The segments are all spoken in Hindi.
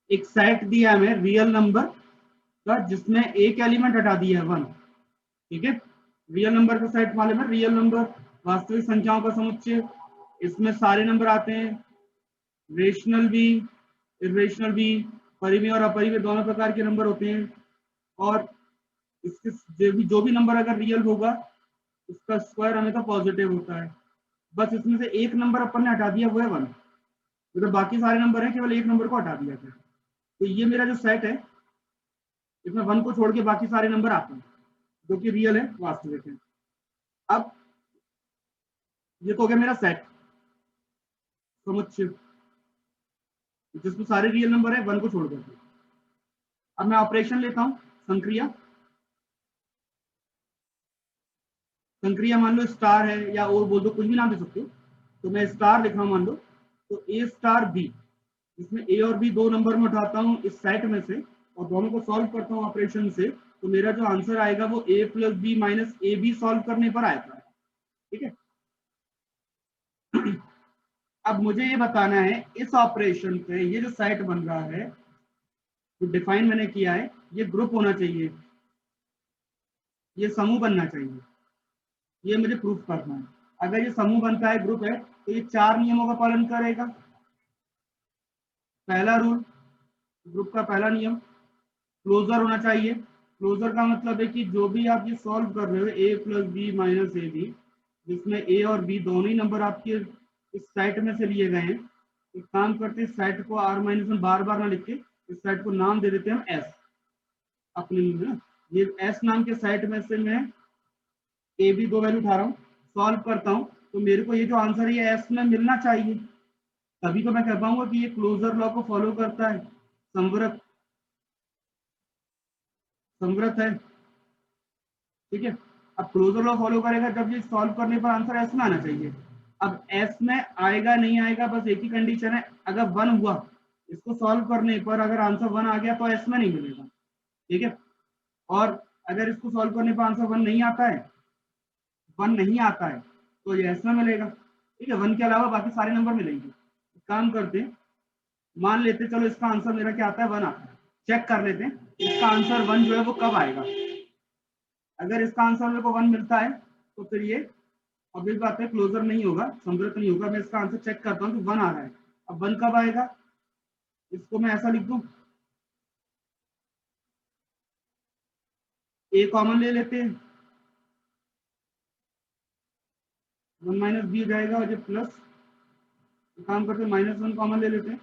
एक सेट दिया है हमें रियल नंबर का जिसमें एक एलिमेंट हटा दिया है 1, ठीक है। रियल नंबर का सेट वाले में रियल नंबर वास्तविक संख्याओं का समुच्चय, इसमें सारे नंबर आते हैं, रेशनल भी, इरेशनल भी, परिमेय और अपरिमेय दोनों प्रकार के नंबर होते हैं। और इसके जो भी नंबर अगर रियल होगा उसका स्क्वायर हमेशा पॉजिटिव होता है। बस इसमें से एक नंबर अपन ने हटा दिया, वो है 1, मतलब बाकी सारे नंबर हैं, केवल एक नंबर को हटा दिया था। तो ये मेरा जो सेट है इसमें 1 को छोड़ के बाकी सारे नंबर आते हैं जो कि रियल है, वास्तविक है। अब ये तो हो गया मेरा सेट समुच्चय जिसमें सारे रियल नंबर है 1 को छोड़ करके। अब मैं ऑपरेशन लेता हूं, संक्रिया। संक्रिया मान लो स्टार है या और बोल दो, कुछ भी नाम दे सकते हो। तो मैं स्टार लिख रहा हूं मान लो, तो ए स्टार बी, इसमें ए और बी दो नंबर में उठाता हूं इस सेट में से और दोनों को सॉल्व करता हूं ऑपरेशन से, तो मेरा जो आंसर आएगा वो A plus B minus A B solve करने पर आएगा, ठीक है। अब मुझे ये बताना है इस ऑपरेशन पे ये जो सेट बन रहा है, जो डिफाइन मैंने किया है, ये ग्रुप होना चाहिए, ये समूह बनना चाहिए, ये मुझे प्रूफ करना है। अगर ये समूह बनता है, ग्रुप है, तो ये 4 नियमों का पालन करेगा। पहला रूल, ग्रुप का पहला नियम, क्लोजर होना चाहिए। क्लोजर का मतलब है कि जो भी आप ये सॉल्व कर रहे हो A plus B minus A B, जिसमें ए और बी दोनों ही नंबर आपके इस सेट में से लिए गए हैं, एक काम करते हैं सेट को आर माइनस में बार बार ना लिख के इस सेट को नाम दे देते हैं हम एस अपने लिए ना। ये एस नाम के सेट में से मैं ए बी दो वैल्यू उठा रहा हूँ, सॉल्व करता हूँ, तो मेरे को ये जो आंसर है ये एस में मिलना चाहिए, तभी तो मैं कह पाऊंगा कि ये क्लोजर लॉ को फॉलो करता है, संवृत संवृत है, ठीक है। अब क्लोजर लॉ फॉलो करेगा जब ये सॉल्व करने पर आंसर एस में आना चाहिए। अब एस में आएगा नहीं आएगा बस एक ही कंडीशन है, अगर 1 हुआ इसको सॉल्व करने पर, अगर आंसर 1 आ गया तो एस में नहीं मिलेगा, ठीक है। और अगर इसको सॉल्व करने पर आंसर 1 नहीं आता है, 1 नहीं आता है, तो ये एस में मिलेगा, ठीक है। 1 के अलावा बाकी सारे नंबर मिलेंगे। काम करते हैं, मान लेते चलो इसका आंसर मेरा क्या आता है, 1 आता है। चेक कर लेते हैं इसका आंसर 1 जो है वो कब आएगा। अगर इसका आंसर मेरे को 1 मिलता है तो फिर ये अब इस बात है क्लोजर नहीं होगा, समृद्ध नहीं होगा। मैं इसका आंसर चेक करता हूँ कि 1 आ रहा है। अब 1 कब आएगा, इसको मैं ऐसा लिख दूं, ए कॉमन ले लेते हैं, 1 माइनस बी जाएगा और ये प्लस, काम करते हैं -1 कॉमन ले लेते हैं,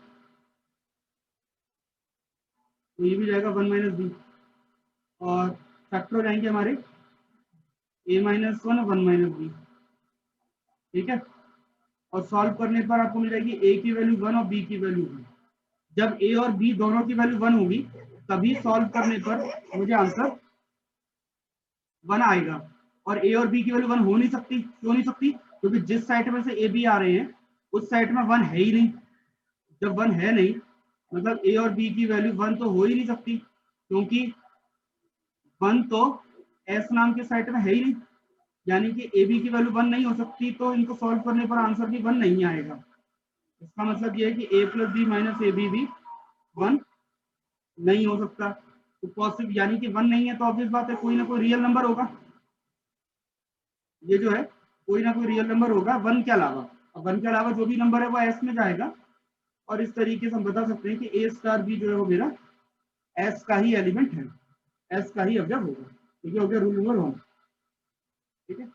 तो ये भी जाएगा 1 माइनस बी, और फैक्टर हो जाएंगे हमारे ए माइनस 1 और 1 माइनस बी, ठीक है। और सॉल्व करने पर आपको मिल जाएगी ए की वैल्यू 1 और बी की वैल्यू 1। जब ए और बी दोनों की वैल्यू 1 होगी तभी सॉल्व करने पर मुझे आंसर 1 आएगा। और ए और बी की वैल्यू 1 हो नहीं सकती, क्यों नहीं सकती, क्योंकि जिस साइड में से ए बी आ रहे हैं उस साइड में 1 है ही नहीं। जब 1 है नहीं मतलब ए और बी की वैल्यू 1 तो हो ही नहीं सकती, क्योंकि 1 तो एस नाम के साइड में है ही नहीं, यानी कि ए बी की वैल्यू 1 नहीं हो सकती, तो इनको सॉल्व करने पर आंसर भी 1 नहीं आएगा। इसका मतलब यह है कि A plus B minus A B भी 1 नहीं हो सकता। तो पॉसिबल यानी कि 1 नहीं है तो ऑब्वियस बात है कोई ना कोई रियल नंबर होगा, ये जो है कोई ना कोई रियल नंबर होगा 1 के अलावा। अब 1 के अलावा जो भी नंबर है वो एस में जाएगा, और इस तरीके से हम बता सकते हैं कि ए स्टार बी जो है वो मेरा एस का ही एलिमेंट है, एस का ही अवयव होगा। ठीक है, हो गया रूल नंबर 1, ठीक है,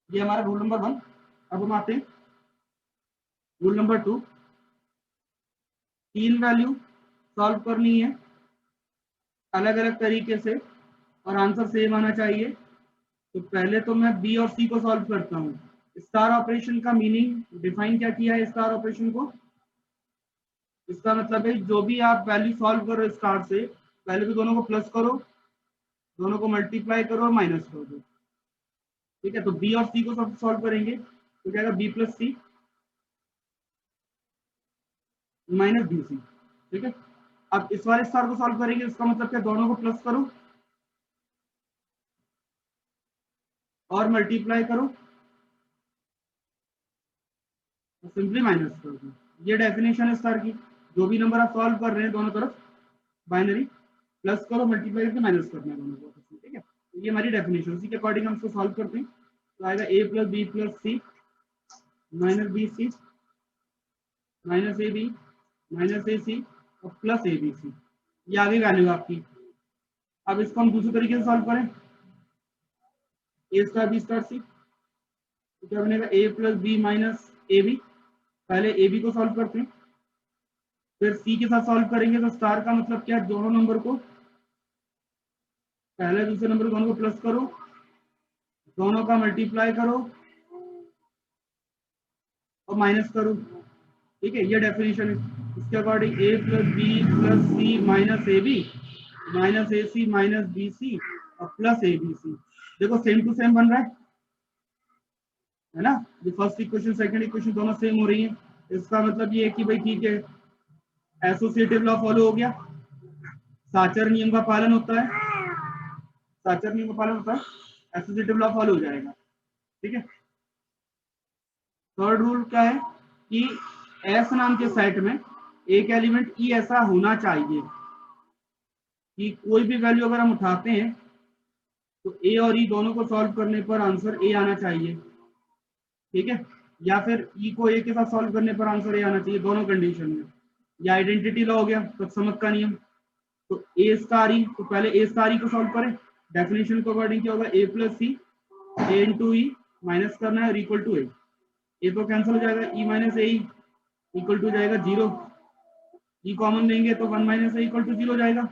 ये हमारा रूल नंबर 1। अब हम आते हैं रूल नंबर 2। 3 वैल्यू सॉल्व करनी है अलग अलग तरीके से और आंसर सेम आना चाहिए। तो पहले तो मैं बी और सी को सॉल्व करता हूँ। स्टार ऑपरेशन का मीनिंग डिफाइन क्या किया है स्टार ऑपरेशन को, इसका मतलब है जो भी आप वैल्यू सॉल्व करो स्टार से, पहले तो दोनों को प्लस करो, दोनों को मल्टीप्लाई करो और माइनस कर दो, ठीक है। तो बी और सी को सब सॉल्व करेंगे तो क्या B plus C minus B सी, ठीक है। अब इस वाले स्टार को सॉल्व करेंगे, इसका मतलब क्या, दोनों को प्लस करो और मल्टीप्लाई करो, सिंपली माइनस कर दो। ये डेफिनेशन है स्टार की। जो भी नंबर आप सॉल्व कर रहे हैं दोनों तरफ बाइनरी प्लस करो, मल्टीप्लाई करके माइनस करना है दोनों को, ठीक है। ये हमारी डेफिनेशन, उसी के अकॉर्डिंग हम इसको सॉल्व करते हैं। तो आएगा a plus B plus C minus B C minus A B minus A C और प्लस ए बी सी, ये आगे वैल्यू आपकी। अब इसको हम दूसरे तरीके से सॉल्व करें, A star B star C, तो क्या बनेगा a plus B minus A B. पहले ए बी को सॉल्व करते हैं, फिर सी के साथ सॉल्व करेंगे। तो स्टार का मतलब क्या, दोनों नंबर को, पहले दूसरे नंबर दोनों को प्लस करो, दोनों का मल्टीप्लाई करो और माइनस करो, ठीक है। ये डेफिनेशन है। इसके according a plus B plus C minus A B minus A C minus B C और प्लस ए बी सी। देखो सेम टू सेम बन रहा है ना। जो फर्स्ट इक्वेशन सेकंड इक्वेशन दोनों सेम हो रही है। इसका मतलब ये है कि भाई ठीक है, एसोसिएटिव लॉ फॉलो हो गया, साचर नियम का पालन होता है, साचर नियम का पालन होता है, एसोसिएटिव लॉ फॉलो हो जाएगा, ठीक है। थर्ड रूल क्या है कि एस नाम के सेट में एक एलिमेंट ई ऐसा होना चाहिए कि कोई भी वैल्यू अगर हम उठाते हैं तो ए और ई दोनों को सॉल्व करने पर आंसर ए आना चाहिए, ठीक है। या फिर ई को ए के साथ सॉल्व करने पर आंसर ए आना चाहिए, दोनों कंडीशन में। ये आइडेंटिटी लॉ हो गया, तत्समक का नियम। तो ए स्टार ई, तो पहले ए स्टार ई को सॉल्व करें। डेफिनेशन के अकॉर्डिंग क्या होगा, ए प्लस सी ए इंटू ई माइनस करना है और इक्वल टू ए। ए तो कैंसिल हो जाएगा, E minus A equal to जाएगा 0। ई कॉमन लेंगे तो 1 माइनस ए इक्वल टू 0 हो जाएगा।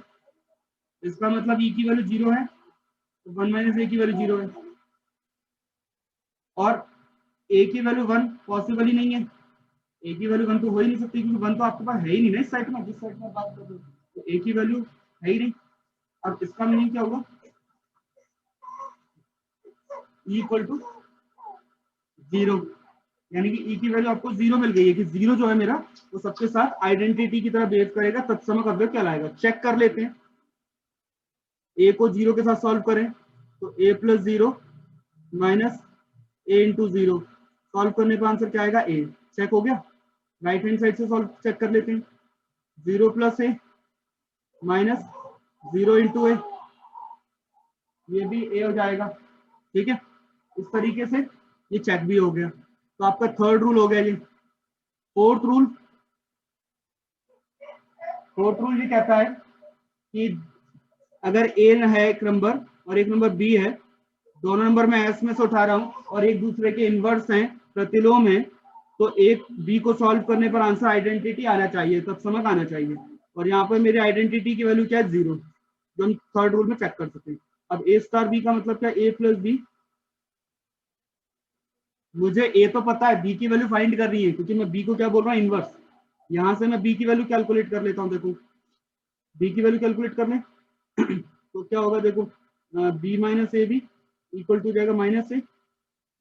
इसका मतलब ई की वैल्यू 0 है तो 1 माइनस ए की वैल्यू 0 है। और ए की वैल्यू 1 पॉसिबल ही नहीं है, ए की वैल्यू 1 तो हो ही नहीं सकती, क्योंकि 1 तो आपके पास है ही नहीं ना इस सेट में, जिस सेट में बात कर रहे हो। तो ए की वैल्यू है ही नहीं। अब इसका मीनिंग क्या होगा, ई इक्वल टू 0, यानी कि ई की वैल्यू आपको 0 मिल गई है कि 0 जो है मेरा वो सबके साथ आइडेंटिटी की तरह बिहेव करेगा, तत्समक अवयव कहलाएगा। चेक कर लेते हैं, ए को 0 के साथ सॉल्व करें तो a plus 0 minus A into 0, solve करने पर आंसर क्या आएगा a। चेक हो गया। राइट हैंड साइड से सॉल्व चेक कर लेते हैं, 0 प्लस ए माइनस 0 इंटू ए, ये भी a हो जाएगा, ठीक है। इस तरीके से ये चेक भी हो गया। तो आपका थर्ड रूल हो गया ये। फोर्थ रूल, ये कहता है कि अगर ए है एक नंबर और एक नंबर बी है, दोनों नंबर मैं एस में से उठा रहा हूं और एक दूसरे के इनवर्स हैं, प्रतिलोम है, तो एक बी को सॉल्व करने पर आंसर आइडेंटिटी आना चाहिए, तत्समक आना चाहिए। और यहाँ पर मेरी आइडेंटिटी की वैल्यू क्या है, 0, जो हम थर्ड रूल में चेक कर सकते हैं। अब ए स्टार बी का मतलब क्या, ए प्लस बी। मुझे ए तो पता है, बी की वैल्यू फाइंड करनी है, क्योंकि मैं बी को क्या बोल रहा हूँ, इनवर्स। यहां से मैं बी की वैल्यू कैलकुलेट कर लेता हूँ। देखो बी की वैल्यू कैलकुलेट करने तो क्या होगा, देखो B minus A B equal to जाएगा माइनस ए,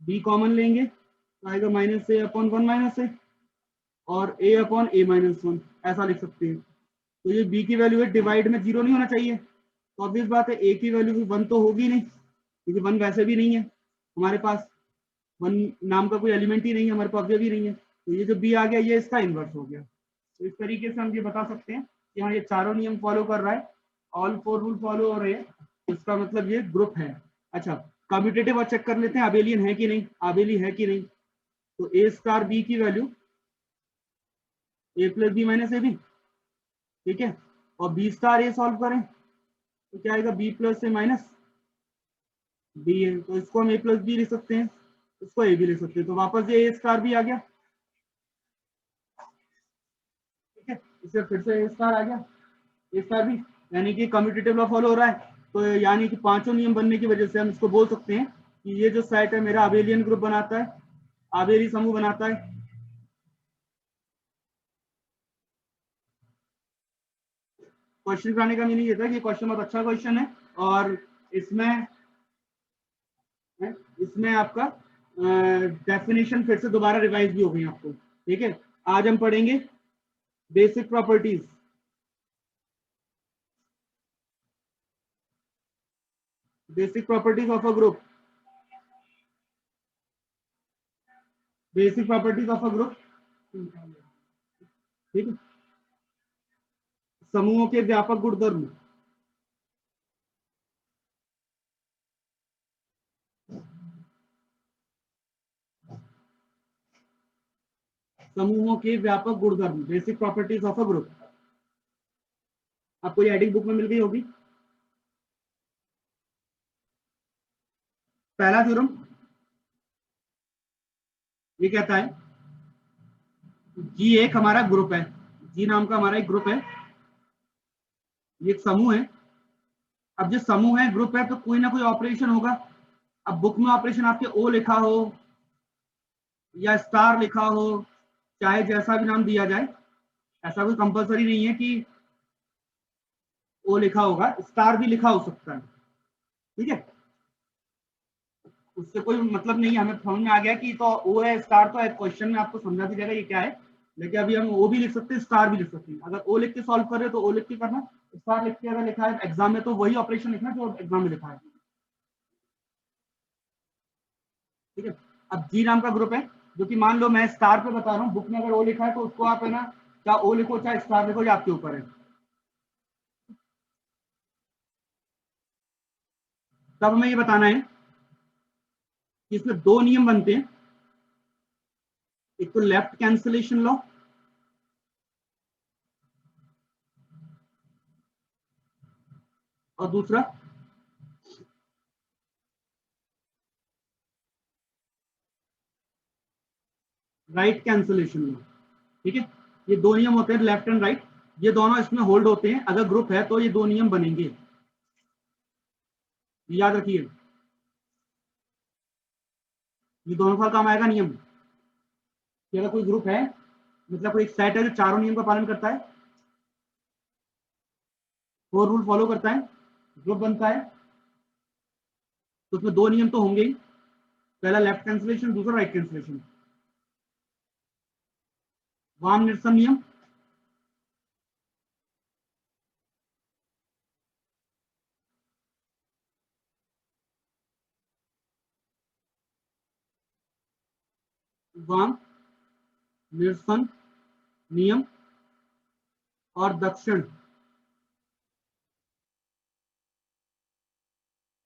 बी कॉमन लेंगे तो आएगा minus A upon 1 minus A और ए अपॉन ए माइनस 1, ऐसा लिख सकते हैं। तो ये बी की वैल्यू है, डिवाइड में 0 नहीं होना चाहिए, तो ऑब्वियस बात है ए की वैल्यू भी 1 तो होगी नहीं, क्योंकि 1 वैसे भी नहीं है हमारे पास, 1 नाम का कोई एलिमेंट ही नहीं है हमारे पास, ये भी नहीं है। तो ये जो बी आ गया ये इसका इनवर्स हो गया। तो इस तरीके से हम ये बता सकते हैं कि हाँ ये चारों नियम फॉलो कर रहा है, ऑल 4 रूल फॉलो हो रहे हैं, इसका मतलब ये ग्रुप है। अच्छा, कम्यूटेटिव और चेक कर लेते हैं अबेलियन है कि नहीं, आबेली है कि नहीं। तो ए स्टार बी की value A plus B minus A B, ठीक है। और बी स्टार ए सॉल्व करें तो क्या आएगा, बी प्लस ए माइनस बी है, तो इसको हम ए प्लस बी लिख सकते हैं, इसको ए भी लिख सकते हैं। तो वापस ये ए स्टार बी आ गया, ठीक है। इसे फिर से ए स्टार आ गया, ए स्टार बी, यानी कि कम्यूटेटिव लॉ फॉलो हो रहा है। तो यानी कि पांचों नियम बनने की वजह से हम इसको बोल सकते हैं कि ये जो सेट है मेरा अबेलियन ग्रुप बनाता है, आबेली समूह बनाता है। क्वेश्चन बनाने का मीनिंग ये था कि क्वेश्चन बहुत अच्छा क्वेश्चन है, और इसमें इसमें आपका डेफिनेशन फिर से दोबारा रिवाइज भी हो गई आपको, ठीक है। आज हम पढ़ेंगे basic properties, basic properties of a group, basic properties of a group, ठीक है। समूहों के व्यापक गुणधर्म, समूहों के व्यापक गुणधर्म, basic properties of a group, आपको ये हेडिंग बुक में मिल गई होगी। पहला थ्योरम ये कहता है जी एक हमारा ग्रुप है, जी नाम का हमारा एक ग्रुप है, ये एक समूह है। अब जो समूह है ग्रुप है तो कोई ना कोई ऑपरेशन होगा। अब बुक में ऑपरेशन आपके ओ लिखा हो या स्टार लिखा हो, चाहे जैसा भी नाम दिया जाए, ऐसा कोई कंपलसरी नहीं है कि ओ लिखा होगा, स्टार भी लिखा हो सकता है, ठीक है। उससे कोई मतलब नहीं है, हमें समझ में आ गया कि तो ओ है स्टार तो है, क्वेश्चन में आपको समझा दी जाएगा ये क्या है। लेकिन अभी हम ओ भी लिख सकते हैं, स्टार भी लिख सकते हैं। अगर ओ लिख के सॉल्व कर रहे हो तो ओ लिख के करना, स्टार लिख के अगर लिखा है एग्जाम में तो वही ऑपरेशन लिखना जो एग्जाम में लिखा है, ठीक है। अब जी नाम का ग्रुप है, जो कि मान लो मैं स्टार पे बता रहा हूँ, बुक में अगर ओ लिखा है तो उसको आप है ना, चाहे ओ लिखो चाहे स्टार लिखो, ये आपके ऊपर है। तब हमें ये बताना है कि इसमें दो नियम बनते हैं, एक तो लेफ्ट कैंसिलेशन लॉ और दूसरा राइट कैंसिलेशन लॉ, ठीक है। ये दो नियम होते हैं लेफ्ट एंड राइट, ये दोनों इसमें होल्ड होते हैं। अगर ग्रुप है तो ये दो नियम बनेंगे, याद रखिए, ये दोनों का काम आएगा नियम कि अगर कोई ग्रुप है, मतलब कोई एक सेट है जो चारों नियम का पालन करता है, फोर रूल फॉलो करता है, ग्रुप बनता है, तो उसमें दो नियम तो होंगे ही, पहला लेफ्ट कैंसिलेशन, दूसरा राइट कैंसिलेशन। वाम निरसन नियम, वाम निरसन नियम और दक्षिण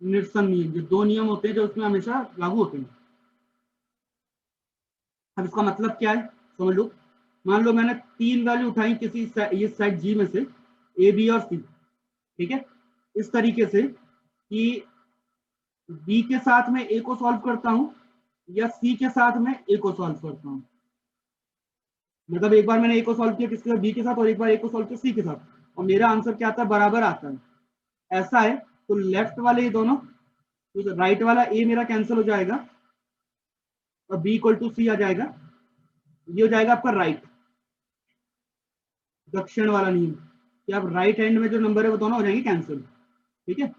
निरसन नियम, ये दो नियम होते हैं जो उसमें हमेशा लागू होते हैं। अब इसका मतलब क्या है समझ लो। मान लो मैंने तीन वैल्यू उठाई किसी ये सेट जी में से, ए बी और सी, ठीक है। इस तरीके से कि बी के साथ में ए को सॉल्व करता हूं या सी के साथ में ए को सॉल्व करता हूं। मतलब एक बार मैंने ए को सॉल्व किया किसके साथ, बी के साथ, और एक बार ए को सॉल्व किया सी के साथ, और मेरा आंसर क्या आता है, बराबर आता है। ऐसा है तो लेफ्ट वाले ये दोनों, तो राइट वाला ए मेरा कैंसिल हो जाएगा और बी इक्वल टू सी आ जाएगा, ये हो जाएगा आपका राइट, दक्षिण वाला नियम कि आप राइट हैंड में जो नंबर है वो दोनों हो जाएंगे कैंसिल, ठीक है।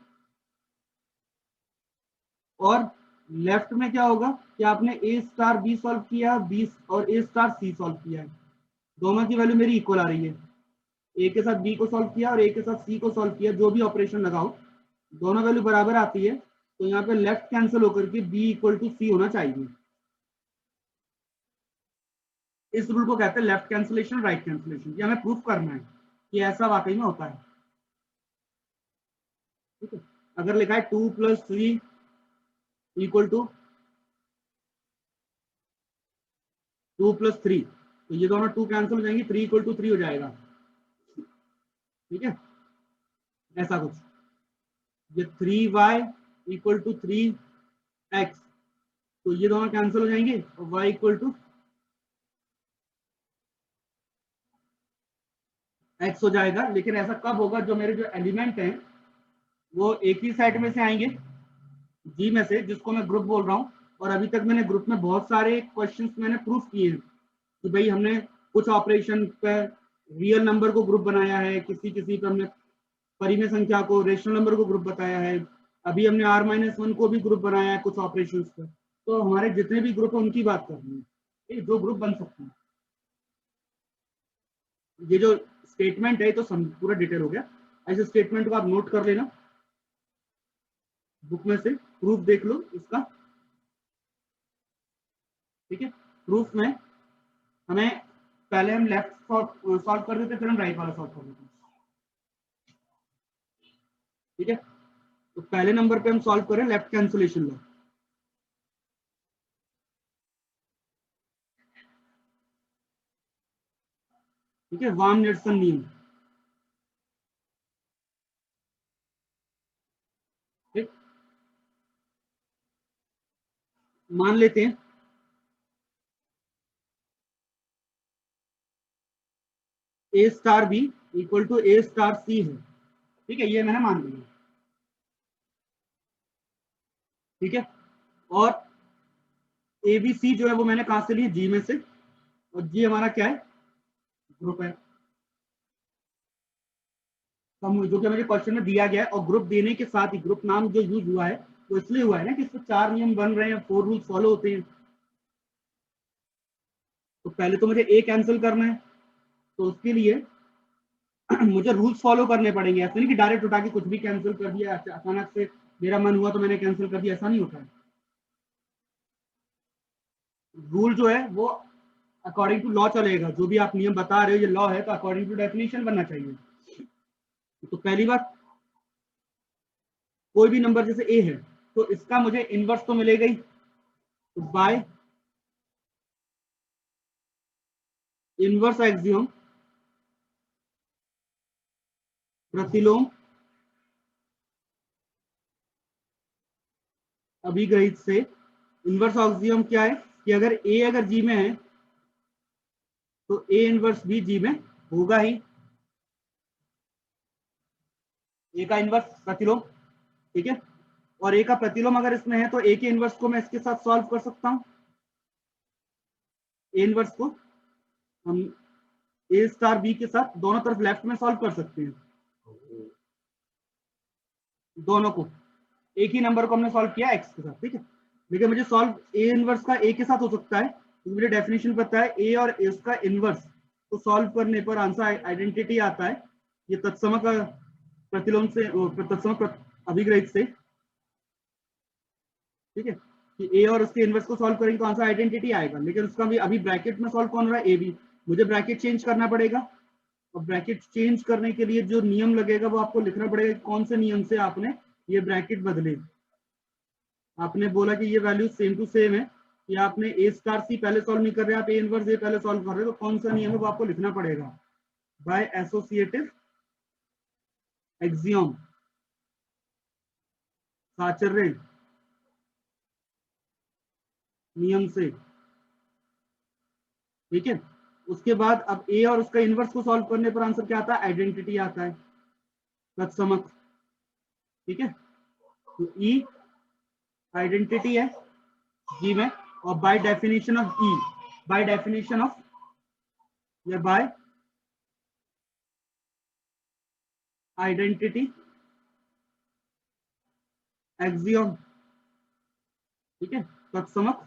और लेफ्ट में क्या होगा कि आपने ए स्टार बी सॉल्व किया, बी और ए स्टार सी सॉल्व किया है, दोनों की वैल्यू मेरी इक्वल आ रही है। ए के साथ बी को सॉल्व किया और ए के साथ सी को सॉल्व किया, जो भी ऑपरेशन लगाओ दोनों वैल्यू बराबर आती है, तो यहाँ पे लेफ्ट कैंसिल होकर के बी इक्वल टू सी होना चाहिए। इस रूल को कहते हैं लेफ्ट कैंसिलेशन राइट कैंसिलेशन। ये हमें प्रूफ करना है कि ऐसा वाकई में होता है, ठीक है। अगर लिखा है 2 + 3 इक्वल टू 2 + 3, तो ये दोनों 2 कैंसिल हो जाएंगे, 3 = 3 हो जाएगा, ठीक है। ऐसा कुछ, ये 3y = 3x, तो ये दोनों कैंसिल हो जाएंगे और y = x हो जाएगा। लेकिन ऐसा कब होगा, जो मेरे जो एलिमेंट हैं वो एक ही सेट में से आएंगे, जी में से, जिसको मैं ग्रुप बोल रहा हूँ। और अभी तक मैंने ग्रुप में बहुत सारे क्वेश्चंस मैंने प्रूफ किए हैं कि भाई हमने कुछ ऑपरेशन पर रियल नंबर को ग्रुप बनाया है, किसी किसी पर हमने परिमेय संख्या को, रेशनल नंबर को ग्रुप बताया है, अभी हमने r-1 को भी ग्रुप बनाया है कुछ ऑपरेशंस पर। तो हमारे जितने भी ग्रुप है उनकी बात कर रही है, जो ग्रुप बन सकते हैं। ये जो स्टेटमेंट है तो पूरा डिटेल हो गया, ऐसे स्टेटमेंट को आप नोट कर लेना, बुक में से प्रूफ देख लो इसका, ठीक है। प्रूफ में हमें पहले हम लेफ्ट सॉल्व कर देते, फिर हम राइट वाला सॉल्व कर देते। ठीक है, तो पहले नंबर पे हम सॉल्व करें लेफ्ट कैंसुलेशन लॉ। ठीक है, वार्म निल्सन नियम। ठीक, मान लेते हैं A star B equal to A star C है। ठीक है, ये मैंने मान लिया। ठीक है, और ए बी सी जो है वो मैंने कहां से लिया, जी में से, और जी हमारा क्या है, ग्रुप है, जो कि मुझे क्वेश्चन में दिया गया है। और ग्रुप देने के साथ ही ग्रुप नाम जो यूज हुआ है वो इसलिए हुआ है ना कि इसमें 4 नियम बन रहे हैं, 4 रूल्स फॉलो होते हैं। तो पहले तो मुझे ए कैंसिल करना है, तो उसके लिए मुझे रूल्स फॉलो करने पड़ेंगे। ऐसा नहीं कि डायरेक्ट उठा के कुछ भी कैंसिल कर दिया, अचानक से मेरा मन हुआ तो मैंने कैंसिल कर दिया, ऐसा नहीं होता है। रूल जो है वो अकॉर्डिंग टू लॉ चलेगा। जो भी आप नियम बता रहे हो ये लॉ है, तो अकॉर्डिंग टू डेफिनेशन बनना चाहिए। तो पहली बात, कोई भी नंबर जैसे ए है तो इसका मुझे इनवर्स तो मिलेगा ही, तो बाय इनवर्स एक्सियम प्रतिलोम अभिग्रहित से, इनवर्स एक्सियम क्या है कि अगर जी में है तो ए इनवर्स भी जी में होगा ही। ए का इनवर्स प्रतिलोम, ठीक है, और ए का प्रतिलोम अगर इसमें है तो ए के इनवर्स को मैं इसके साथ सॉल्व कर सकता हूं। ए इनवर्स को हम ए स्टार बी के साथ दोनों तरफ लेफ्ट में सॉल्व कर सकते हैं, दोनों को, एक ही नंबर को हमने सॉल्व किया एक्स के साथ। ठीक है, लेकिन मुझे सॉल्व ए इनवर्स का ए के साथ हो सकता है क्योंकि मुझे डेफिनेशन पता है ए और इसका इनवर्स को सॉल्व करने पर आंसर आइडेंटिटी आता है। ये तत्सम का प्रतिलोम से, तत्सम अभिग्रहित से। ठीक है, कि ए और उसके इनवर्स को सॉल्व करेंगे तो आंसर आइडेंटिटी आएगा, लेकिन उसका भी अभी ब्रैकेट में सॉल्व कौन हो रहा है, ए बी। मुझे ब्रैकेट चेंज करना पड़ेगा, और ब्रैकेट चेंज करने के लिए जो नियम लगेगा वो आपको लिखना पड़ेगा, कौन से नियम से आपने ये ब्रैकेट बदले। आपने बोला कि ये वैल्यू सेम टू सेम है, कि आपने ए स्टार सी पहले सॉल्व नहीं कर रहे, आप ए इनवर्स ए पहले सॉल्व कर रहे हो, तो कौन सा नियम है वो आपको लिखना पड़ेगा। बाय एसोसिएटिव एक्सियम, साचर्य नियम से। ठीक है, उसके बाद अब ए और उसका इनवर्स को सॉल्व करने पर आंसर क्या आता है, आइडेंटिटी आता है, तत्समक। ठीक है, तो ई आइडेंटिटी है जी में, और by definition of E, by definition of या बाय आइडेंटिटी एक्सियम। ठीक है, तत्समक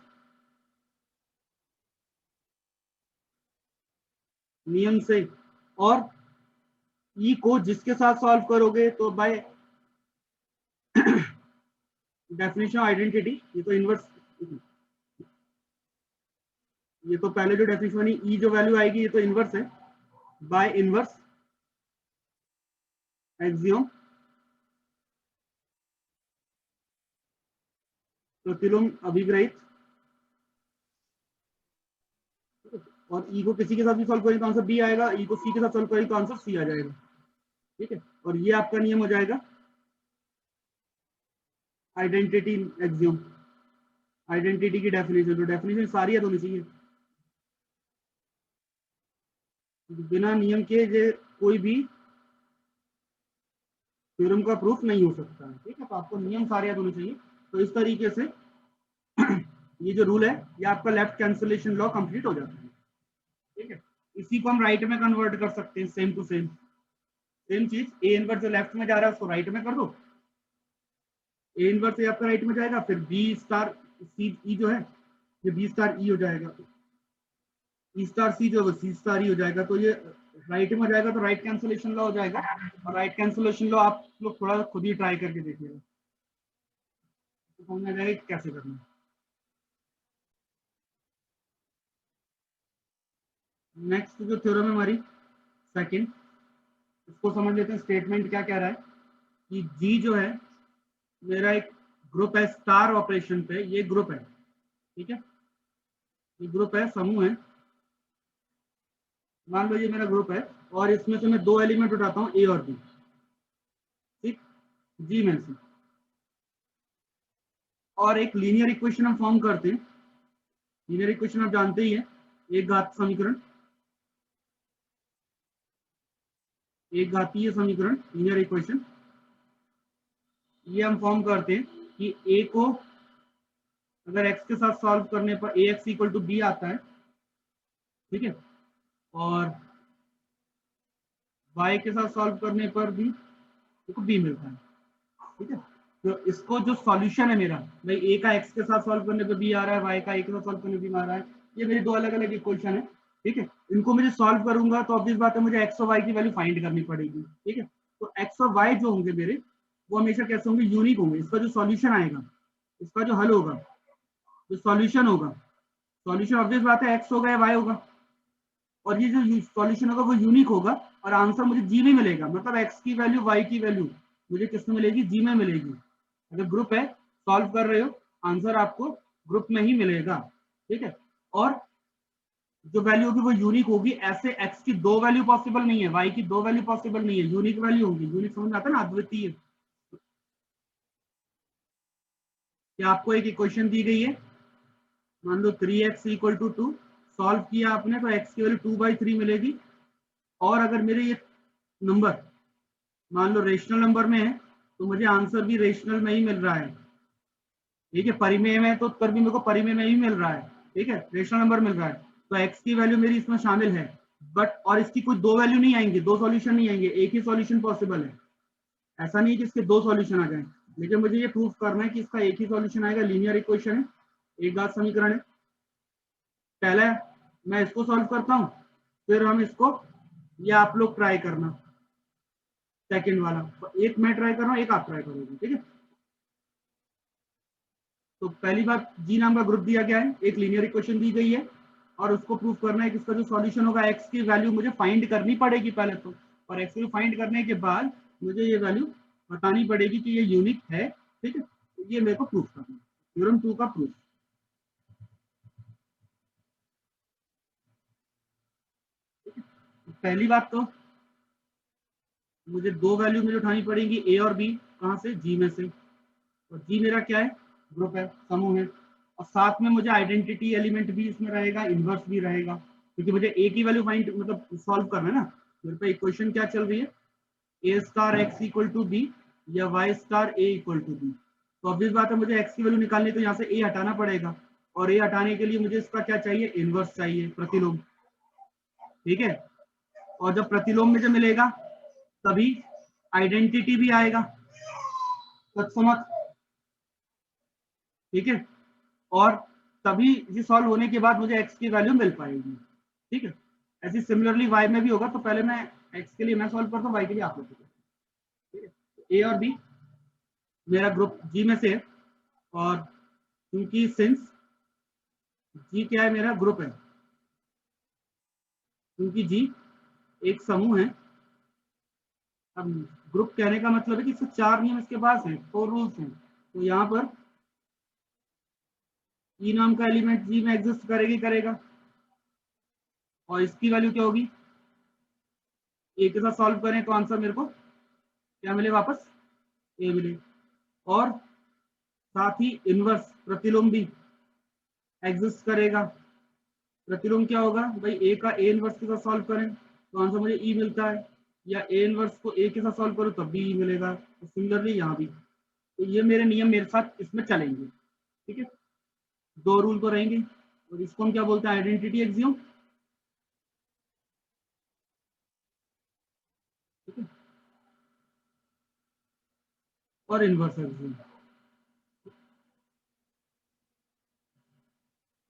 नियम से। और ई को जिसके साथ सॉल्व करोगे तो बाय डेफिनेशन ऑफ आइडेंटिटी, ये तो इनवर्स, ये तो पहले जो डेफिनेशन बनी, ई जो वैल्यू आएगी ये तो इनवर्स है, बाय इनवर्स एक्सियम प्रतिलोम अभिग्रहित। और ई को किसी के साथ भी सॉल्व करें तो आंसर बी आएगा, ई को सी के साथ सॉल्व करें तो आंसर सी आ जाएगा। ठीक है, और ये आपका नियम हो जाएगा आइडेंटिटी एक्सियम, आइडेंटिटी की डेफिनेशन, जो डेफिनेशन सारी है तो नहीं चाहिए, बिना नियम के ये कोई भी थ्योरम का प्रूफ नहीं हो सकता है। ठीक है, तो आपको नियम सारे याद होने चाहिए। तो इस तरीके से ये जो रूल है ये आपका लेफ्ट कैंसलेशन लॉ कंप्लीट हो जाता है। ठीक है, इसी को हम राइट में कन्वर्ट कर सकते हैं, सेम टू सेम, सेम चीज, ए इनवर्स जो लेफ्ट में जा रहा है उसको राइट में कर दो, ए इनवर्स से आपका राइट में जाएगा, फिर बी स्टार सी ई जो है ये बी स्टार ई हो जाएगा, ई स्टार सी जो है सी स्टार ई हो जाएगा। तो ये राइट में हो जाएगा, तो राइट कैंसलेशन लॉ हो जाएगा। और राइट कैंसलेशन लॉ आप लोग थोड़ा खुद ही ट्राई करके देखिएगा, तो समझ में आ जाएगा कैसे करना है। नेक्स्ट जो थ्योरम है हमारी सेकंड, इसको समझ लेते हैं, स्टेटमेंट क्या कह रहा है कि जी जो है मेरा एक ग्रुप है स्टार ऑपरेशन पे, ये ग्रुप है, ठीक है, ये ग्रुप है, समूह है, मान लो ये मेरा ग्रुप है, और इसमें से मैं दो एलिमेंट उठाता हूँ ए और बी, ठीक, जी में से, और एक लीनियर इक्वेशन हम फॉर्म करते हैं। लीनियर इक्वेशन आप जानते ही है, एक घात समीकरण, एक घातीय समीकरण, लीनियर इक्वेशन। ये हम फॉर्म करते हैं कि ए को अगर x के साथ सॉल्व करने पर ए एक्स इक्वल टू बी आता है, ठीक है, और y के साथ सॉल्व करने पर भी बी मिलता है, ठीक है। तो इसको जो सॉल्यूशन है मेरा, भाई ए का x के साथ सॉल्व करने पे बी आ रहा है, y का a के साथ सॉल्व करने पे बी आ रहा है, ये मेरी दो अलग अलग इक्वेशन है, ठीक है। इनको मुझे सॉल्व करूंगा तो ऑब्वियस बात है मुझे x और y की वैल्यू फाइंड करनी पड़ेगी, ठीक है। तो x और y जो होंगे मेरे, वो हमेशा कैसे होंगे, यूनिक होंगे। इसका जो सॉल्यूशन आएगा, इसका जो हल होगा, जो सॉल्यूशन होगा, सॉल्यूशन ऑब्वियस बात है x होगा या y होगा, और ये जो सॉल्यूशन होगा वो यूनिक होगा, और आंसर मुझे जी में मिलेगा। मतलब x की वैल्यू y की वैल्यू मुझे किस में मिलेगी, जी में मिलेगी। अगर ग्रुप है, सॉल्व कर रहे हो, आंसर आपको ग्रुप में ही मिलेगा, ठीक है। और जो वैल्यू होगी वो यूनिक होगी। ऐसे x की दो वैल्यू पॉसिबल नहीं है, y की दो वैल्यू पॉसिबल नहीं है, यूनिक वैल्यू होगी। यूनिक समझ में आता है ना, अद्वितीय। क्या आपको एक इक्वेशन दी गई है, मान लो 3x इक्वल टू 2, सॉल्व किया आपने तो x की वैल्यू 2/3 मिलेगी। और अगर मेरे ये नंबर मान लो रेशनल नंबर में है, तो मुझे आंसर भी रेशनल में ही मिल रहा है, ठीक है। परिमेय में तो उत्तर भी मेरे को परिमेय में ही मिल रहा है, ठीक है, रेशनल नंबर मिल रहा है। तो x की वैल्यू मेरी इसमें शामिल है, बट और इसकी कोई दो वैल्यू नहीं आएंगी, दो सॉल्यूशन नहीं आएंगे, एक ही सॉल्यूशन पॉसिबल है। ऐसा नहीं कि इसके दो सॉल्यूशन आ जाए, लेकिन मुझे ये प्रूफ करना है कि इसका एक ही सॉल्यूशन आएगा। लीनियर इक्वेशन है, एक घात समीकरण है। पहले मैं इसको सॉल्व करता हूँ, फिर हम इसको, या आप लोग ट्राई करना सेकंड वाला, एक मैं ट्राई कर रहा हूँ, एक आप ट्राई करोगे, ठीक है। तो पहली बात, जी नाम का ग्रुप दिया गया है, एक लीनियर इक्वेशन दी गई है, और उसको प्रूफ करना है कि इसका जो सॉल्यूशन होगा, एक्स की वैल्यू मुझे फाइंड करनी पड़ेगी पहले तो, और एक्स की फाइंड करने के बाद मुझे ये वैल्यू बतानी पड़ेगी कि ये यूनिक है, ठीक है। तो ये मेरे को प्रूफ करना है, थ्योरम 2 का प्रूफ। पहली बात तो मुझे दो वैल्यू मुझे उठानी पड़ेगी, ए और बी, कहाँ से, जी में से। और जी मेरा क्या है, ग्रुप है, समूह है, और साथ में मुझे आइडेंटिटी एलिमेंट भी इसमें रहेगा, इन्वर्स भी रहेगा, क्योंकि मुझे ए की वैल्यू फाइंड मतलब सॉल्व करना है ना। मेरे पे इक्वेशन क्या चल रही है, A star X equal to B या Y star A equal to B. तो ऑब्वियस बात है मुझे एक्स की वैल्यू निकालनी, तो यहाँ से ए हटाना पड़ेगा, और ए हटाने के लिए मुझे इसका क्या चाहिए, इन्वर्स चाहिए, प्रतिलोम, ठीक है। और जब प्रतिलोम में जब मिलेगा तभी आइडेंटिटी भी आएगा, तत्समक, ठीक है। और तभी ये सॉल्व होने के बाद मुझे x की वैल्यू मिल पाएगी, ठीक है। ऐसे सिमिलरली y में भी होगा, तो पहले मैं x के लिए मैं सॉल्व करता हूँ, y के लिए आप लोग, ठीक है। a और b मेरा ग्रुप g में से है, और क्योंकि सिंस g क्या है, मेरा ग्रुप है, क्योंकि g एक समूह है। अब ग्रुप कहने का मतलब है कि इसके चार नियम इसके पास हैं, 4 रूल्स हैं। तो यहाँ पर e नाम का एलिमेंट g में एग्जिस्ट करेगी, करेगा, और इसकी वैल्यू क्या होगी, ए के साथ सॉल्व करें तो आंसर मेरे को क्या मिले, वापस ए मिले। और साथ ही इनवर्स प्रतिलोम भी एग्जिस्ट करेगा। प्रतिलोम क्या होगा भाई, ए का ए इनवर्स के साथ सॉल्व करें तो आंसर मुझे ई मिलता है, या ए इनवर्स को ए के साथ सॉल्व करो तब भी ई मिलेगा। तो सिमिलरली यहाँ भी, तो ये मेरे नियम मेरे साथ इसमें चलेंगे, ठीक है। दो रूल तो रहेंगे, और इसको हम क्या बोलते हैं, आइडेंटिटी एक्सियोम, ठीक है, और इनवर्स एक्सियोम,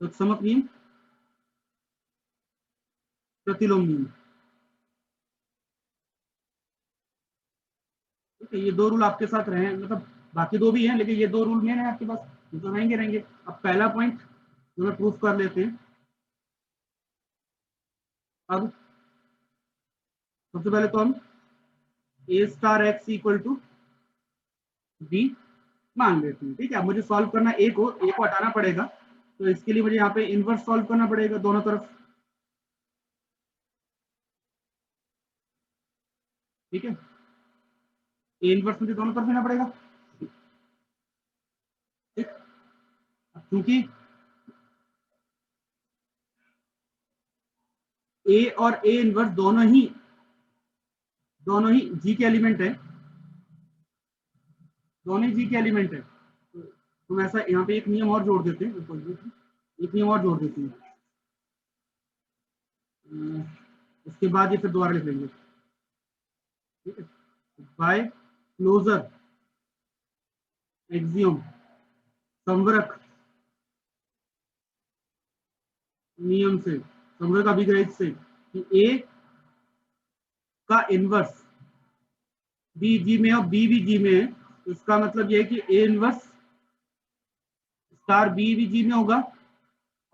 तो समक नियम, प्रतिलोम नियम, ठीक है। ये दो रूल आपके साथ रहे, मतलब बाकी दो भी हैं, लेकिन ये दो रूल मेन है आपके पास, ये तो रहेंगे रहेंगे। अब पहला पॉइंट जो मैं प्रूफ कर लेते हैं। अब सबसे पहले तो हम A star X equal to B मान लेते हैं। ठीक है, अब मुझे सॉल्व करना ए को हटाना पड़ेगा, तो इसके लिए मुझे यहाँ पे इनवर्स सॉल्व करना पड़ेगा दोनों तरफ। ठीक है, ए इनवर्स मुझे दोनों तरफ लेना पड़ेगा। ठीक, क्योंकि ए और ए इनवर्स दोनों ही जी के एलिमेंट है, दोनों ही जी के एलिमेंट है। तो हम ऐसा यहाँ पे एक नियम और जोड़ देते हैं, एक नियम और जोड़ देते हैं, उसके बाद ये फिर दोबारा लिख लेंगे। ठीक है, बाय क्लोजर एक्सियम, संवरक नियम से, संवरक अभिग्रहित से, कि ए का इनवर्स बी जी में और बी भी जी में है, इसका मतलब यह है कि ए इनवर्स स्टार बी भी जी में होगा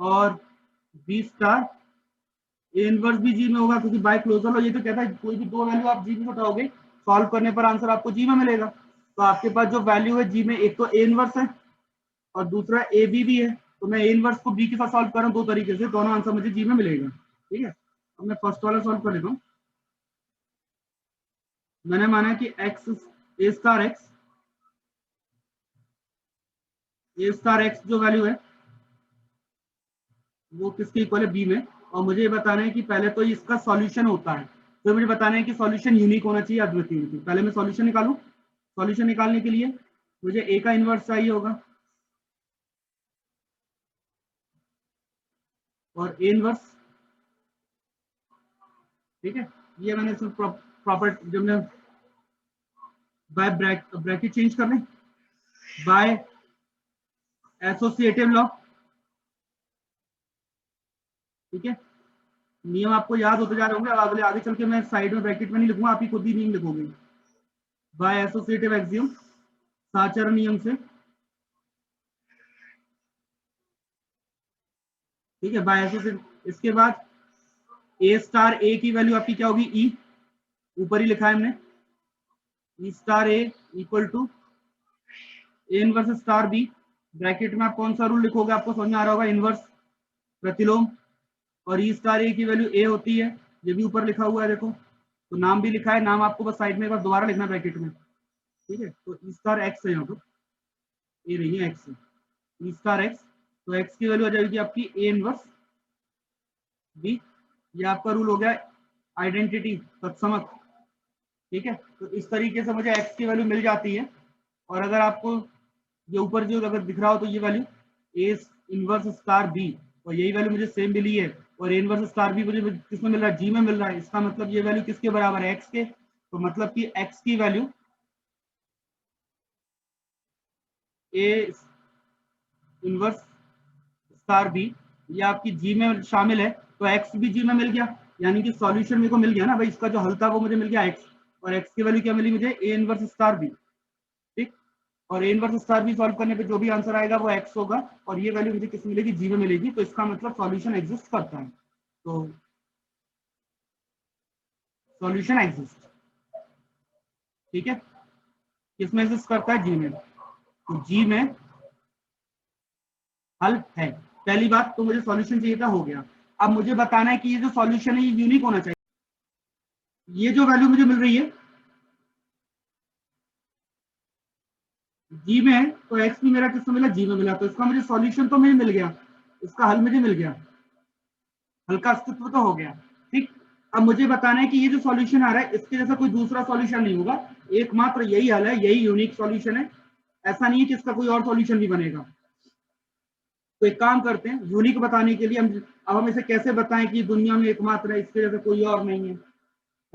और बी स्टार ए इनवर्स भी जी में होगा, क्योंकि बाय क्लोजर लॉ ये तो कहता है कोई भी दो वैल्यू आप जी में उठाओगे, सॉल्व करने पर आंसर आपको जी में मिलेगा। तो आपके पास जो वैल्यू है जी में, एक तो ए इनवर्स है और दूसरा ए बी भी है, तो मैं ए इनवर्स को बी के साथ सॉल्व कर रहा हूँ, दो तरीके से, दोनों आंसर मुझे जी में मिलेगा। ठीक है, अब मैं फर्स्ट वाला सॉल्व कर लेता हूँ। मैंने माना कि एक्स ए स्टार एक्स जो वैल्यू है वो किसके इक्वल है, बी में, और मुझे ये बताना है कि पहले तो इसका सॉल्यूशन होता है, तो मुझे बताना है कि सॉल्यूशन यूनिक होना चाहिए, अद्वितीय होना चाहिए। पहले मैं सॉल्यूशन निकालूं, सॉल्यूशन निकालने के लिए मुझे ए का इनवर्स चाहिए होगा और ए इनवर्स। ठीक है, ये मैंने सिर्फ प्रॉपर, जब मैं बाय ब्रैकेट चेंज कर लें, बाय एसोसिएटिव लॉ। ठीक है, नियम आपको याद होते जा रहे होंगे, अगले आगे चल के मैं साइड में ब्रैकेट में नहीं लिखूंगा, आप ही खुद ही नियम लिखोगे। बाय एसोसिएटिव एक्सियम, साचर नियम से। ठीक है, बाय एसोसिएटिव, इसके बाद ए स्टार ए की वैल्यू आपकी क्या होगी, ई, ऊपर ही लिखा है हमने, E star A equal to A inverse star B. Bracket में आप कौन सा रूल लिखोगे, आपको समझ में आ रहा होगा, इनवर्स, प्रतिलोम, और ई स्टार ए की वैल्यू ए होती है, ये भी ऊपर लिखा हुआ है देखो, तो नाम भी लिखा है, नाम आपको बस साइड में एक बार दोबारा लिखना ब्रैकेट में। ठीक है, तो ई स्टार एक्स है यहाँ पर, ए नहीं है, एक्स है, ई स्टार एक्स, तो एक्स की वैल्यू आ जाएगी आपकी ए इनवर्स बी। ये आपका रूल हो गया आइडेंटिटी, तत्समक। ठीक है, तो इस तरीके से मुझे एक्स की वैल्यू मिल जाती है, और अगर आपको ये ऊपर जो अगर दिख रहा हो तो ये value A inverse star B, और यही वैल्यू मुझे सेम मिली है, और ए इनवर्स स्टार बी मुझे किसमें मिल रहा है, जी में मिल रहा है। इसका मतलब ये वैल्यू किसके बराबर है, एक्स के, तो मतलब कि एक्स की value A inverse star B ये आपकी जी में शामिल है, तो एक्स भी जी में मिल गया, यानी कि सॉल्यूशन मेरे को मिल गया ना भाई, इसका जो हल था वो मुझे मिल गया एक्स, और एक्स की वैल्यू क्या मिली मुझे, ए इनवर्स स्टार बी। ठीक, और A inverse star B solve करने पे जो भी आंसर आएगा वो एक्स होगा, और ये वैल्यू मुझे किस मिलेगी, जी में मिलेगी, तो इसका मतलब सॉल्यूशन एग्जिस्ट करता है। तो सॉल्यूशन एग्जिस्ट, ठीक है, किसमें एग्जिस्ट करता है, जी में, तो जी में हल है। पहली बात तो मुझे सॉल्यूशन चाहिए था, हो गया। अब मुझे बताना है कि ये जो सॉल्यूशन है ये यूनिक होना चाहिए। ये जो वैल्यू मुझे मिल रही है जी में है, तो एक्स भी मेरा किसमें मिला, जी में मिला, तो इसका मुझे सॉल्यूशन तो मुझे मिल गया, इसका हल मुझे मिल गया, हल का अस्तित्व तो हो गया। ठीक, अब मुझे बताना है कि ये जो सॉल्यूशन आ रहा है इसके जैसा कोई दूसरा सॉल्यूशन नहीं होगा, एकमात्र यही हल है, यही यूनिक सॉल्यूशन है, ऐसा नहीं है कि इसका कोई और सॉल्यूशन भी बनेगा। तो एक काम करते हैं, यूनिक बताने के लिए हम इसे कैसे बताएं कि दुनिया में एकमात्र है, इसके जैसे कोई और नहीं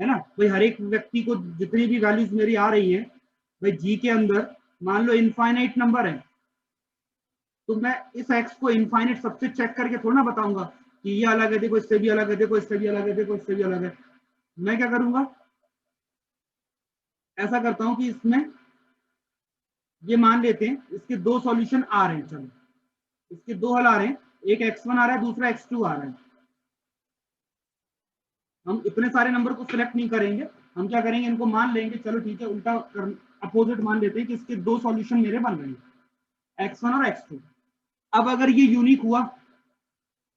है ना भाई। हर एक व्यक्ति को जितनी भी वैल्यूज मेरी आ रही है भाई, जी के अंदर मान लो इनफाइनाइट नंबर है, तो मैं इस एक्स को इनफाइनाइट सबसे चेक करके थोड़ा ना बताऊंगा कि ये अलग है, देखो इससे भी अलग है, देखो इससे भी अलग है, देखो इससे भी अलग है। मैं क्या करूंगा, ऐसा करता हूं कि इसमें ये मान लेते हैं इसके दो सॉल्यूशन आ रहे हैं, चलो इसके दो हल आ रहे हैं, एक x1 आ रहा है, दूसरा x2 आ रहा है। हम इतने सारे नंबर को सिलेक्ट नहीं करेंगे, हम क्या करेंगे, इनको मान लेंगे, चलो ठीक है, उल्टा कर अपोजिट मान लेते हैं कि इसके दो सॉल्यूशन मेरे बन रहे हैं, x1 और x2। अब अगर ये यूनिक हुआ,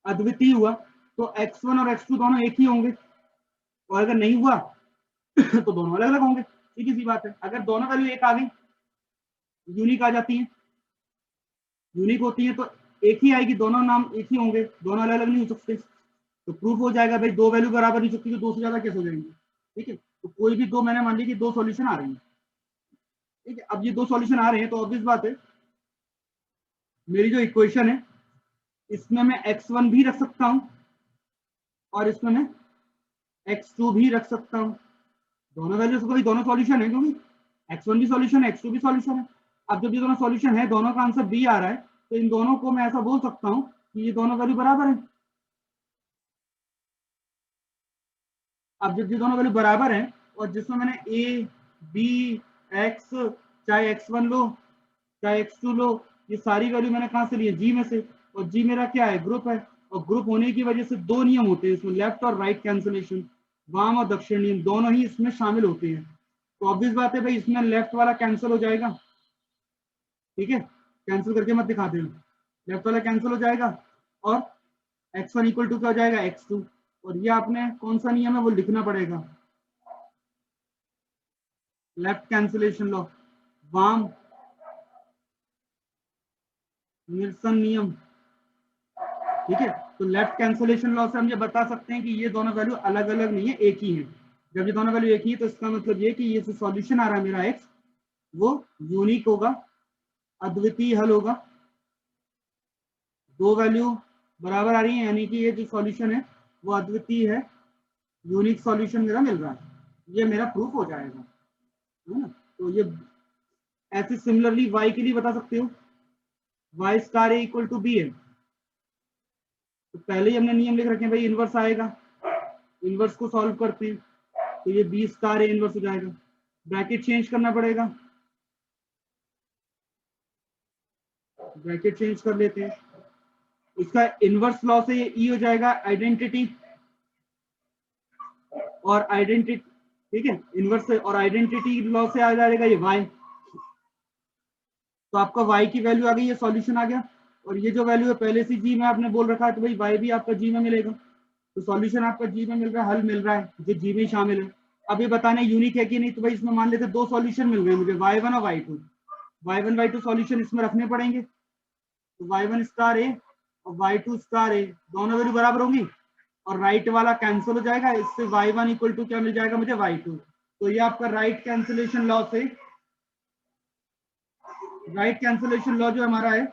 अद्वितीय हुआ, तो x1 और x2 दोनों एक ही होंगे, और अगर नहीं हुआ तो दोनों अलग अलग होंगे। सीधी सी बात है। अगर दोनों वैल्यू एक आ गई, यूनिक आ जाती है, यूनिक होती है, तो एक ही आएगी, दोनों नाम एक ही होंगे, दोनों अलग अलग नहीं हो सकते। तो प्रूफ हो जाएगा भाई दो वैल्यू बराबर नहीं सकती, तो दो से ज्यादा कैसे हो जाएंगे। ठीक है, तो कोई भी दो, मैंने मान ली कि दो सॉल्यूशन आ रहे हैं। ठीक है, अब ये दो सॉल्यूशन आ रहे हैं तो ऑब्वियस बात है, मेरी जो इक्वेशन है इसमें मैं x1 भी रख सकता हूं और इसमें मैं x2 भी रख सकता हूं। दोनों वैल्यूज को भी दोनों सॉल्यूशन है, क्योंकि x1 भी सॉल्यूशन है, x2 भी सॉल्यूशन है। अब जब ये दोनों सॉल्यूशन है, दोनों का आंसर बी आ रहा है, तो इन दोनों को मैं ऐसा बोल सकता हूं कि ये दोनों वैल्यू बराबर है। अब जब ये दोनों वैल्यू बराबर है, और जिसमें मैंने a b x, चाहे x1 लो चाहे x2 लो, ये सारी वैल्यू मैंने कहां से ली है, जी में से। और जी मेरा क्या है, ग्रुप है, और ग्रुप होने की वजह से दो नियम होते हैं इसमें, लेफ्ट और राइट कैंसिलेशन, वाम और दक्षिण नियम दोनों ही इसमें शामिल होते हैं। तो ऑब्वियस बात है भाई, इसमें लेफ्ट वाला कैंसिल हो जाएगा। ठीक है, कैंसिल करके मत दिखाते हैं, लेफ्ट वाला कैंसिल हो जाएगा, और x1 इक्वल टू क्या हो जाएगा, x2। और ये आपने कौन सा नियम है वो लिखना पड़ेगा, लेफ्ट कैंसिलेशन लॉ, वाम निरसन नियम। ठीक है, तो लेफ्ट कैंसिलेशन लॉ से हम ये बता सकते हैं कि ये दोनों वैल्यू अलग अलग नहीं है, एक ही है। जब ये दोनों वैल्यू एक ही है, तो इसका मतलब ये कि ये जो सॉल्यूशन आ रहा है मेरा x, वो यूनिक होगा, अद्वितीय हल होगा। दो वैल्यू बराबर आ रही है, यानी कि ये जो सॉल्यूशन है वो अद्वितीय है, यूनिक सॉल्यूशन मेरा मिल रहा है, ये मेरा प्रूफ हो जाएगा, है ना। तो ये ऐसे सिमिलरली y के लिए बता सकते हो, y star A equal to B है। तो पहले ही हमने नियम लिख रखे हैं भाई, इनवर्स आएगा, इनवर्स को सॉल्व करते हैं, तो ये बी स्टार ए इनवर्स हो जाएगा। ब्रैकेट चेंज करना पड़ेगा, ब्रैकेट चेंज कर लेते हैं। इसका इनवर्स लॉ से ये ई हो जाएगा आइडेंटिटी, और आइडेंटिटी, ठीक है, इनवर्स से, और आइडेंटिटी लॉ से आ जाएगा ये y। तो आपका y की वैल्यू आ गई, ये सॉल्यूशन आ गया। और ये जो वैल्यू है पहले से जी में आपने बोल रखा है, तो भाई y भी आपका जी में मिलेगा। तो सॉल्यूशन आपका जी में मिल रहा है, हल मिल रहा है जो जी में शामिल है। अब ये बताना यूनिक है कि नहीं, तो भाई इसमें मान लेते दो सॉल्यूशन मिल गए मुझे, y1 और y2। y1 y2 सॉल्यूशन इसमें रखने पड़ेंगे, तो y1 स्टार ए और y2 स्टार ए दोनों वैल्यू बराबर होंगी, और राइट वाला कैंसिल हो जाएगा, इससे y1 इक्वल टू क्या मिल जाएगा मुझे, y2। तो ये आपका राइट कैंसिलेशन लॉ से, राइट कैंसिलेशन लॉ जो हमारा है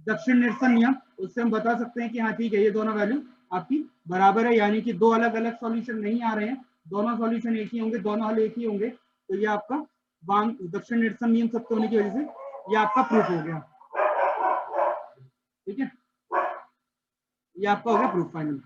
दक्षिण निरसन नियम, उससे हम बता सकते हैं कि हाँ ठीक है, ये दोनों वैल्यू आपकी बराबर है, यानी कि दो अलग अलग सॉल्यूशन नहीं आ रहे हैं, दोनों सॉल्यूशन एक ही होंगे, दोनों हल एक ही होंगे। तो ये आपका वाम दक्षिण निरसन नियम सत्य होने की वजह से ये आपका प्रूफ हो गया। ठीक है, ये आपका हो गया प्रूफ फाइनल।